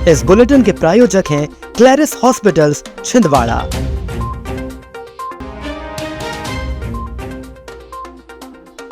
इस बुलेटिन के प्रायोजक हैं क्लैरिस हॉस्पिटल्स छिंदवाड़ा।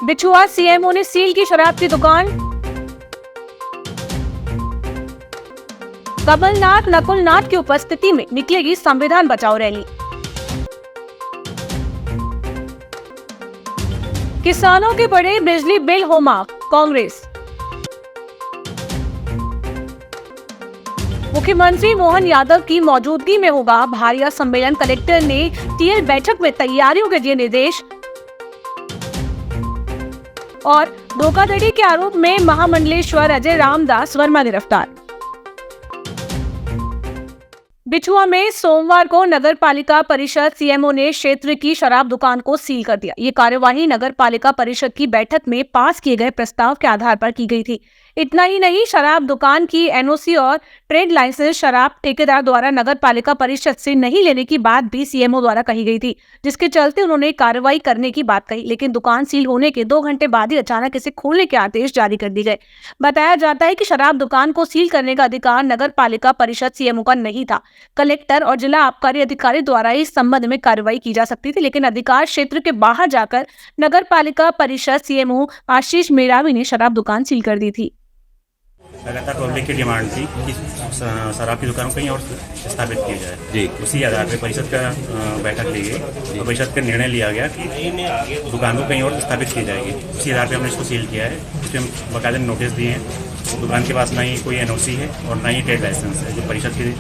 बिछुआ सीएमओ ने सील की शराब की दुकान। कमलनाथ नकुलनाथ की उपस्थिति में निकलेगी संविधान बचाओ रैली। किसानों के बड़े बिजली बिल हो माफ, कांग्रेस। मुख्यमंत्री मोहन यादव की मौजूदगी में होगा भारिया सम्मेलन। कलेक्टर ने टीएल बैठक में तैयारियों के दिए निर्देश। और धोखाधड़ी के आरोप में महामंडलेश्वर अजय रामदास वर्मा गिरफ्तार। बिछुआ में सोमवार को नगर पालिका परिषद सीएमओ ने क्षेत्र की शराब दुकान को सील कर दिया। ये कार्यवाही नगर पालिका परिषद की बैठक में पास किए गए प्रस्ताव के आधार पर की गई थी। इतना ही नहीं, शराब दुकान की एनओसी और ट्रेड लाइसेंस शराब ठेकेदार द्वारा नगर पालिका परिषद से नहीं लेने की बात भी सीएमओ द्वारा कही गई थी, जिसके चलते उन्होंने कार्रवाई करने की बात कही। लेकिन दुकान सील होने के 2 घंटे बाद ही अचानक इसे खोलने के आदेश जारी कर दिए गए। बताया जाता है कि शराब दुकान को सील करने का अधिकार नगर पालिका परिषद सीएमओ का नहीं था। कलेक्टर और जिला आबकारी अधिकारी द्वारा इस संबंध में कार्रवाई की जा सकती थी, लेकिन अधिकार क्षेत्र के बाहर जाकर नगर पालिका परिषद सीएमओ आशीष मेरावी ने शराब दुकान सील कर दी थी। लगातार पब्लिक की डिमांड थी कि शराब की दुकान कहीं और स्थापित की जाए जी। उसी आधार पर परिषद का बैठक ली गई और परिषद का निर्णय लिया गया कि दुकान को कहीं और स्थापित की जाएगी। उसी आधार पर हमने इसको सील किया है। इसमें हम बाकायदा नोटिस दिए हैं। दुकान के पास ना ही कोई एनओसी है और ना ही ट्रेड लाइसेंस है, जो परिषद के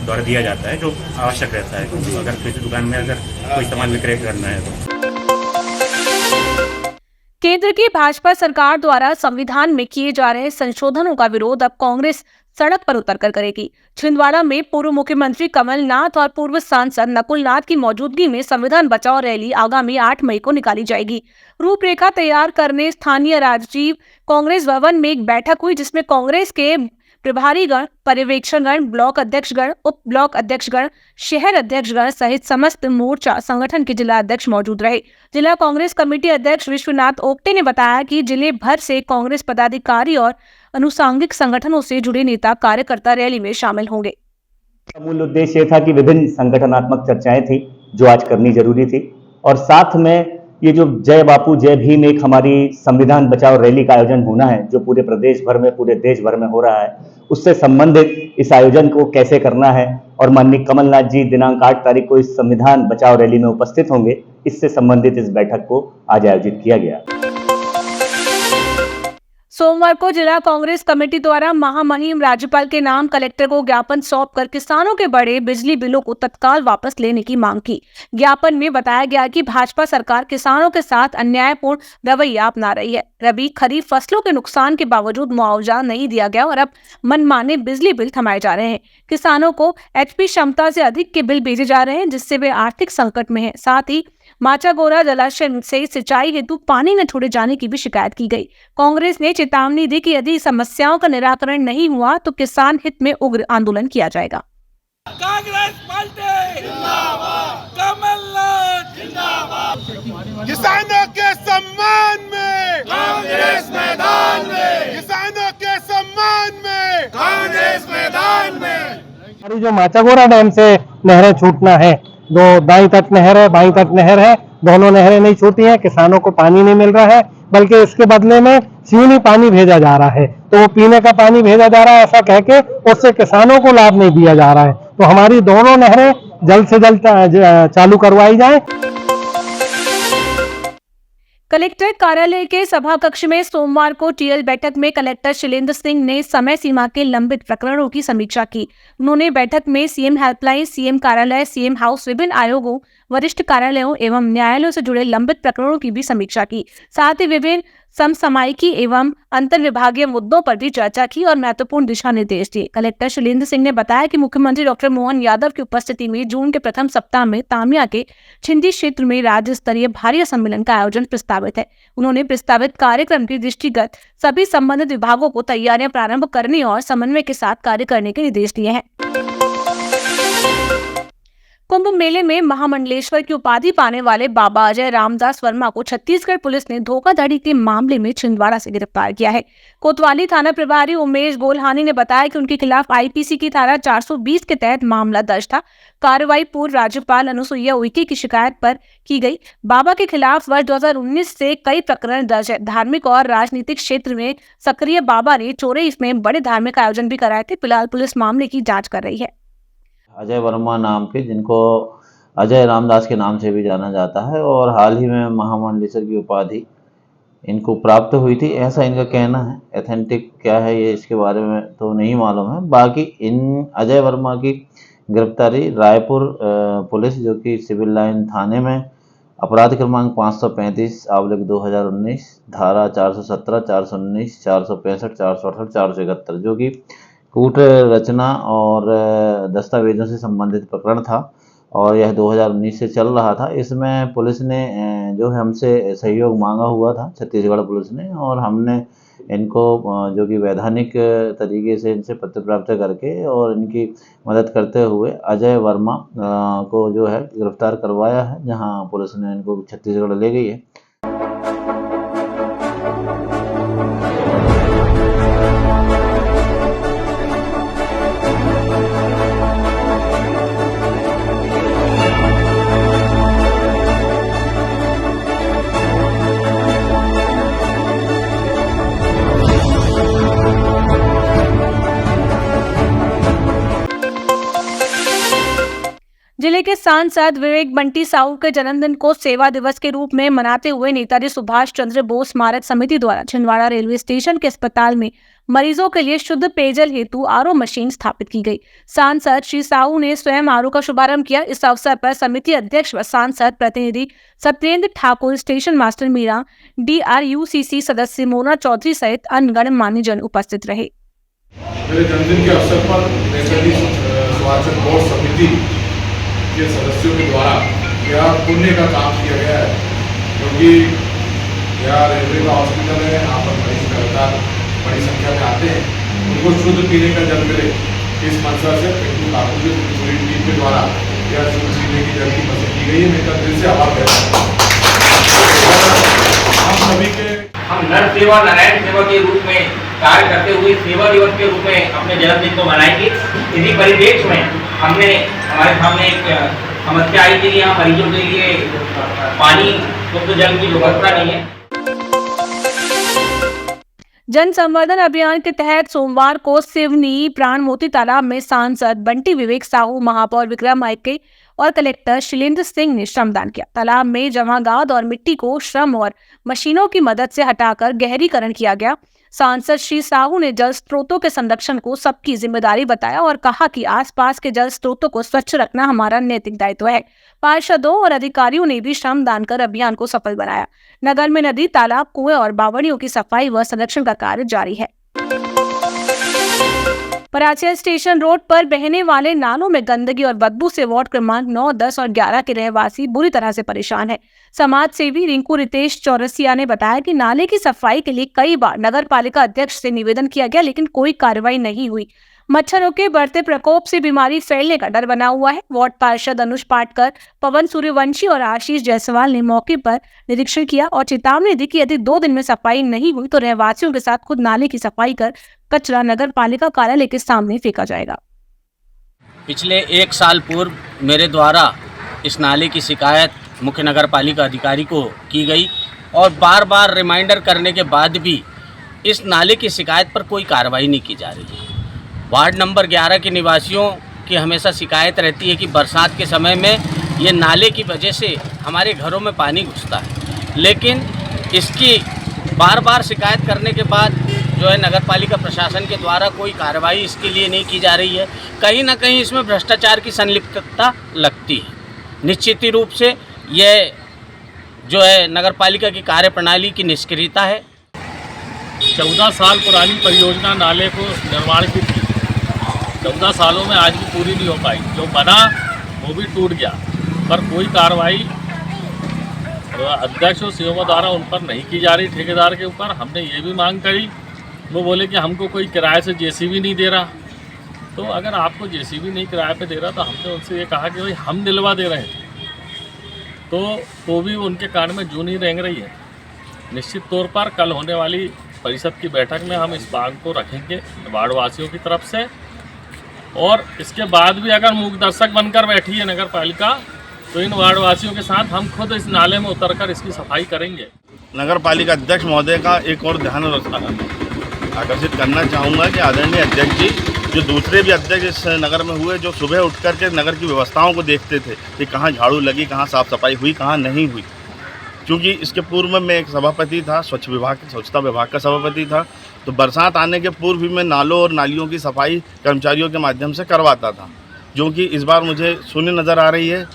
द्वारा दिया जाता है, जो आवश्यक रहता है अगर किसी दुकान में अगर कोई सामान विक्रय करना है तो। केंद्र की भाजपा सरकार द्वारा संविधान में किए जा रहे संशोधनों का विरोध अब कांग्रेस सड़क पर उतरकर करेगी। छिंदवाड़ा में पूर्व मुख्यमंत्री कमलनाथ और पूर्व सांसद नकुलनाथ की मौजूदगी में संविधान बचाओ रैली आगामी 8 मई को निकाली जाएगी। रूपरेखा तैयार करने स्थानीय राजीव कांग्रेस भवन में एक बैठक हुई, जिसमें कांग्रेस के प्रभारीगण, पर्यवेक्षकगण, ब्लॉक अध्यक्षगण, उप ब्लॉक अध्यक्षगण, शहर अध्यक्षगण सहित समस्त मोर्चा संगठन के जिला अध्यक्ष मौजूद रहे। जिला कांग्रेस कमेटी अध्यक्ष विश्वनाथ ओक्टे ने बताया कि जिले भर से कांग्रेस पदाधिकारी और अनुसांगिक संगठनों से जुड़े नेता कार्यकर्ता रैली में शामिल होंगे। मूल उद्देश्य ये था कि विभिन्न संगठनात्मक चर्चाएं थी जो आज करनी जरूरी थी, और साथ में ये जो जय बापू जय भीम एक हमारी संविधान बचाओ रैली का आयोजन होना है, जो पूरे प्रदेश भर में, पूरे देश भर में हो रहा है, उससे संबंधित इस आयोजन को कैसे करना है और माननीय कमलनाथ जी दिनांक 8 तारीख को इस संविधान बचाओ रैली में उपस्थित होंगे, इससे संबंधित इस बैठक को आज आयोजित किया गया। सोमवार को जिला कांग्रेस कमेटी द्वारा महामहिम राज्यपाल के नाम कलेक्टर को ज्ञापन सौंपकर किसानों के बड़े बिजली बिलों को तत्काल वापस लेने की मांग की। ज्ञापन में बताया गया कि भाजपा सरकार किसानों के साथ अन्यायपूर्ण रवैया अपना रही है। रबी खरीफ फसलों के नुकसान के बावजूद मुआवजा नहीं दिया गया और अब मनमाने बिजली बिल थमाए जा रहे हैं। किसानों को एचपी क्षमता से अधिक के बिल भेजे जा रहे हैं, जिससे वे आर्थिक संकट में हैं। साथ ही माचागोरा जलाशय से सिंचाई हेतु पानी न छोड़े जाने की भी शिकायत की गई। कांग्रेस ने चेतावनी दी कि यदि समस्याओं का निराकरण नहीं हुआ तो किसान हित में उग्र आंदोलन किया जाएगा। कांग्रेस पार्टी जिंदाबाद, कमलनाथ जिंदाबाद। किसानों के सम्मान में कांग्रेस मैदान में, किसानों के सम्मान में कांग्रेस मैदान में। हमारी जो माचागोरा डैम से नहरें छूटना है, दो दाईं तट नहर है, बाईं तट नहर है, दोनों नहरें नहीं छूटी हैं, किसानों को पानी नहीं मिल रहा है, बल्कि इसके बदले में चीनी पानी भेजा जा रहा है। तो वो पीने का पानी भेजा जा रहा है ऐसा कह के उससे किसानों को लाभ नहीं दिया जा रहा है। तो हमारी दोनों नहरें जल्द से जल्द चालू करवाई जाए। कलेक्टर कार्यालय के सभा कक्ष में सोमवार को टीएल बैठक में कलेक्टर शैलेंद्र सिंह ने समय सीमा के लंबित प्रकरणों की समीक्षा की। उन्होंने बैठक में सीएम हेल्पलाइन, सीएम कार्यालय, सीएम हाउस, विभिन्न आयोगों, वरिष्ठ कार्यालयों एवं न्यायालयों से जुड़े लंबित प्रकरणों की भी समीक्षा की। साथ ही विभिन्न समसामयिकी एवं अंतर विभागीय मुद्दों पर भी चर्चा की और महत्वपूर्ण दिशा निर्देश दिए। कलेक्टर शैलेंद्र सिंह ने बताया कि मुख्यमंत्री डॉक्टर मोहन यादव की उपस्थिति में जून के प्रथम सप्ताह में तामिया के छिंदी क्षेत्र में राज्य स्तरीय भारिया सम्मेलन का आयोजन प्रस्तावित है। उन्होंने प्रस्तावित कार्यक्रम की दृष्टिगत सभी संबंधित विभागों को तैयारियां प्रारंभ करने और समन्वय के साथ कार्य करने के निर्देश दिए हैं। कुंभ मेले में महामंडलेश्वर की उपाधि पाने वाले बाबा अजय रामदास वर्मा को छत्तीसगढ़ पुलिस ने धोखाधड़ी के मामले में छिंदवाड़ा से गिरफ्तार किया है। कोतवाली थाना प्रभारी उमेश गोल्हानी ने बताया कि उनके खिलाफ आईपीसी की धारा 420 के तहत मामला दर्ज था। कार्रवाई पूर्व राज्यपाल अनुसुईया उइके की शिकायत पर की गई। बाबा के खिलाफ वर्ष 2019 से कई प्रकरण दर्ज है। धार्मिक और राजनीतिक क्षेत्र में सक्रिय बाबा ने चोरई में बड़े धार्मिक आयोजन भी कराए थे। फिलहाल पुलिस मामले की जाँच कर रही है। अजय वर्मा नाम के, जिनको अजय रामदास के नाम से भी जाना जाता है, और हाल ही में महामंडलेश्वर की उपाधि इनको प्राप्त हुई थी, ऐसा इनका कहना है। एथेंटिक क्या है ये इसके बारे में तो नहीं मालूम है। बाकी इन अजय वर्मा की गिरफ्तारी रायपुर पुलिस, जो कि सिविल लाइन थाने में अपराध क्रमांक 535/2019 धारा 417, 419, 465, 468, 471, जो कि कूट रचना और दस्तावेजों से संबंधित प्रकरण था और यह 2019 से चल रहा था। इसमें पुलिस ने जो है हमसे सहयोग मांगा हुआ था, छत्तीसगढ़ पुलिस ने, और हमने इनको जो कि वैधानिक तरीके से इनसे पत्र प्राप्त करके और इनकी मदद करते हुए अजय वर्मा को जो है गिरफ्तार करवाया है, जहां पुलिस ने इनको छत्तीसगढ़ ले गई है। जिले के सांसद विवेक बंटी साहू के जन्मदिन को सेवा दिवस के रूप में मनाते हुए नेताजी सुभाष चंद्र बोस स्मारक समिति द्वारा छिंदवाड़ा रेलवे स्टेशन के अस्पताल में मरीजों के लिए शुद्ध पेयजल हेतु आरओ मशीन स्थापित की गई। सांसद श्री साहू ने स्वयं आरओ का शुभारंभ किया। इस अवसर पर समिति अध्यक्ष व सांसद प्रतिनिधि Satyendra Thakur, station master Meera, DRUCC सदस्य मोना चौधरी सहित अन्य गणमान्य जन उपस्थित रहे। मेरे जन्मदिन के अवसर पर नेताजी सुभाष चंद्र बोस समिति के सदस्यों के द्वारा यह पुण्य का काम किया गया है, क्योंकि यहाँ रेलवे का हॉस्पिटल है, यहाँ पर मरीज लगातार बड़ी संख्या में आते हैं, उनको शुद्ध पीने का जल मिले, इस मंशा से पिंटू ठाकुर की पूरी टीम के द्वारा यह शुद्ध पीने की जल की पसंद की गई है। मैं दिल से आभार व्यक्त करता हूँ। हम सभी के नर सेवा नारायण सेवा के रूप में कार्य करते हुए सेवा दिवस के रूप में अपने जन्मदिन को मनाएंगे। इसी परिप्रेक्ष्य में हमने हमारे सामने एक समस्या आई थी, यहाँ मरीजों के लिए पानी शुद्ध जल की व्यवस्था नहीं है। जन संवर्धन अभियान के तहत सोमवार को सिवनी प्राण मोती तालाब में सांसद बंटी विवेक साहू, महापौर विक्रम माइके और कलेक्टर शिलेंद्र सिंह ने श्रमदान किया। तालाब में जमा गाद और मिट्टी को श्रम और मशीनों की मदद से हटाकर गहरीकरण किया गया। सांसद श्री साहू ने जल स्रोतों के संरक्षण को सबकी जिम्मेदारी बताया और कहा कि आसपास के जल स्रोतों को स्वच्छ रखना हमारा नैतिक दायित्व है। पार्षदों और अधिकारियों ने भी श्रमदान कर अभियान को सफल बनाया। नगर में नदी, तालाब, कुएं और बावड़ियों की सफाई व संरक्षण का कार्य जारी है। पराचिया स्टेशन रोड पर बहने वाले नालों में गंदगी और बदबू से वार्ड क्रमांक 9, 10 और 11 के रहवासी बुरी तरह से परेशान है। समाज सेवी रिंकू रितेश चौरसिया ने बताया कि नाले की सफाई के लिए कई बार नगर पालिका अध्यक्ष से निवेदन किया गया, लेकिन कोई कार्रवाई नहीं हुई। मच्छरों के बढ़ते प्रकोप से बीमारी फैलने का डर बना हुआ है। वार्ड पार्षद अनुज पाटकर, पवन सूर्यवंशी और आशीष जायसवाल ने मौके पर निरीक्षण किया और चेतावनी दी कि यदि 2 दिन में सफाई नहीं हुई तो रहवासियों के साथ खुद नाले की सफाई कर कचरा नगर पालिका कार्यालय के सामने फेंका जाएगा। पिछले 1 साल पूर्व मेरे द्वारा इस नाले की शिकायत मुख्य नगर पालिका अधिकारी को की गई और बार बार रिमाइंडर करने के बाद भी इस नाले की शिकायत पर कोई कार्रवाई नहीं की जा रही है। वार्ड नंबर 11 के निवासियों की हमेशा शिकायत रहती है कि बरसात के समय में ये नाले की वजह से हमारे घरों में पानी घुसता है, लेकिन इसकी बार बार शिकायत करने के बाद जो है नगर पालिका प्रशासन के द्वारा कोई कार्रवाई इसके लिए नहीं की जा रही है। कहीं ना कहीं इसमें भ्रष्टाचार की संलिप्तता लगती है। निश्चित ही रूप से यह जो है नगर पालिका की कार्यप्रणाली की निष्क्रियता है। 14 साल पुरानी परियोजना नाले को निर्माण की थी, 14 सालों में आज भी पूरी नहीं हो पाई। जो बना वो भी टूट गया, पर कोई कार्रवाई अध्यक्ष और सीएमओ द्वारा उन पर नहीं की जा रही। ठेकेदार के ऊपर हमने ये भी मांग करी, वो बोले कि हमको कोई किराए से जेसीबी नहीं दे रहा। तो अगर आपको जेसीबी नहीं किराए पे दे रहा तो हमने उनसे ये कहा कि भाई हम दिलवा दे रहे हैं, तो भी उनके कान में जूं नहीं रेंग रही है। निश्चित तौर पर कल होने वाली परिषद की बैठक में हम इस मांग को रखेंगे वार्ड वासियों की तरफ से, और इसके बाद भी अगर मूक दर्शक बनकर बैठी है नगर पालिका तो इन वार्ड वासियों के साथ हम खुद इस नाले में उतरकर इसकी सफाई करेंगे। नगर पालिका अध्यक्ष महोदय का एक और ध्यान आकर्षित करना चाहूँगा कि आदरणीय अध्यक्ष जी, जो दूसरे भी अध्यक्ष इस नगर में हुए, जो सुबह उठ कर के नगर की व्यवस्थाओं को देखते थे कि कहाँ झाड़ू लगी, कहाँ साफ़ सफाई हुई, कहाँ नहीं हुई। क्योंकि इसके पूर्व में मैं एक सभापति था, स्वच्छता विभाग का सभापति था, तो बरसात आने के पूर्व भी मैं नालों और नालियों की सफाई कर्मचारियों के माध्यम से करवाता था, जो कि इस बार मुझे शून्य नज़र आ रही है।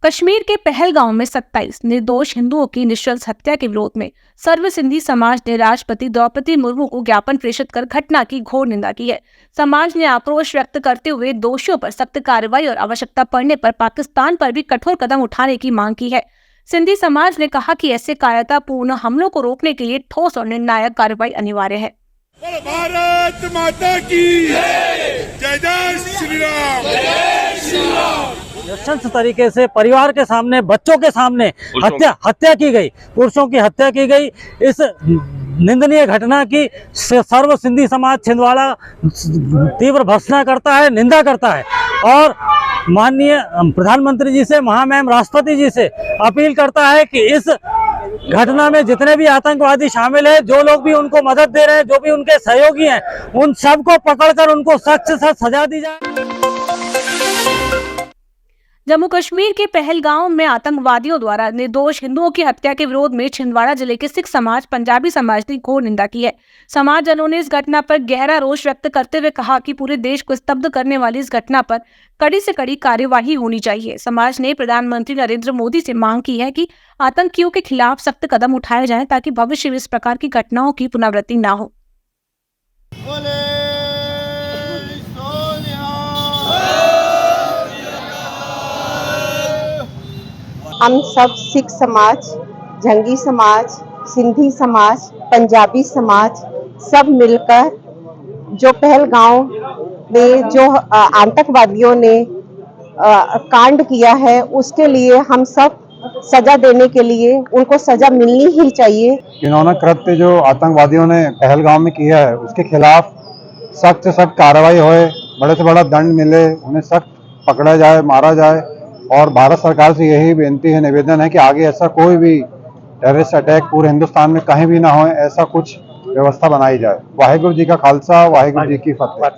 कश्मीर के पहलगांव में 27 निर्दोष हिंदुओं की निःशंस हत्या के विरोध में सर्व सिंधी समाज ने राष्ट्रपति द्रौपदी मुर्मू को ज्ञापन प्रेषित कर घटना की घोर निंदा की है। समाज ने आक्रोश व्यक्त करते हुए दोषियों पर सख्त कार्रवाई और आवश्यकता पड़ने पर पाकिस्तान पर भी कठोर कदम उठाने की मांग की है। सिंधी समाज ने कहा कि ऐसे कायरतापूर्ण हमलों को रोकने के लिए ठोस और निर्णायक कार्रवाई अनिवार्य है। भारत माता की जय जय श्री राम। निःशंस तरीके से परिवार के सामने, बच्चों के सामने हत्या की गई, पुरुषों की हत्या की गई। इस निंदनीय घटना की सर्व सिंधी समाज छिंदवाड़ा तीव्र भर्त्सना करता है, निंदा करता है और माननीय प्रधानमंत्री जी से, महामहिम राष्ट्रपति जी से अपील करता है कि इस घटना में जितने भी आतंकवादी शामिल हैं, जो लोग भी उनको मदद दे रहे हैं, जो भी उनके सहयोगी हैं, उन सबको पकड़कर उनको सख्त से सख्त सजा दी जाए। जम्मू कश्मीर के पहलगांव में आतंकवादियों द्वारा निर्दोष हिंदुओं की हत्या के विरोध में छिंदवाड़ा जिले के सिख समाज, पंजाबी समाज ने घोर निंदा की है। समाजजनों ने इस घटना पर गहरा रोष व्यक्त करते हुए कहा कि पूरे देश को स्तब्ध करने वाली इस घटना पर कड़ी से कड़ी कार्यवाही होनी चाहिए। समाज ने प्रधानमंत्री नरेंद्र मोदी से मांग की है कि आतंकियों के खिलाफ सख्त कदम उठाए जाएं ताकि भविष्य में इस प्रकार की घटनाओं की पुनरावृत्ति न हो। हम सब सिख समाज, जंगी समाज, सिंधी समाज, पंजाबी समाज सब मिलकर जो पहलगांव में जो आतंकवादियों ने कांड किया है, उसके लिए हम सब सजा देने के लिए उनको सजा मिलनी ही चाहिए। इन्होंने कृत्य जो आतंकवादियों ने पहलगांव में किया है उसके खिलाफ सख्त से सख्त कार्रवाई होए, बड़े से बड़ा दंड मिले, उन्हें सख्त पकड़ा जाए, मारा जाए। और भारत सरकार से यही बेनती है, निवेदन है कि आगे ऐसा कोई भी टेररिस्ट अटैक पूरे हिंदुस्तान में कहीं भी ना हो, ऐसा कुछ व्यवस्था बनाई जाए। वाहिगुरु जी का खालसा, वाहिगुरु जी की फतेह।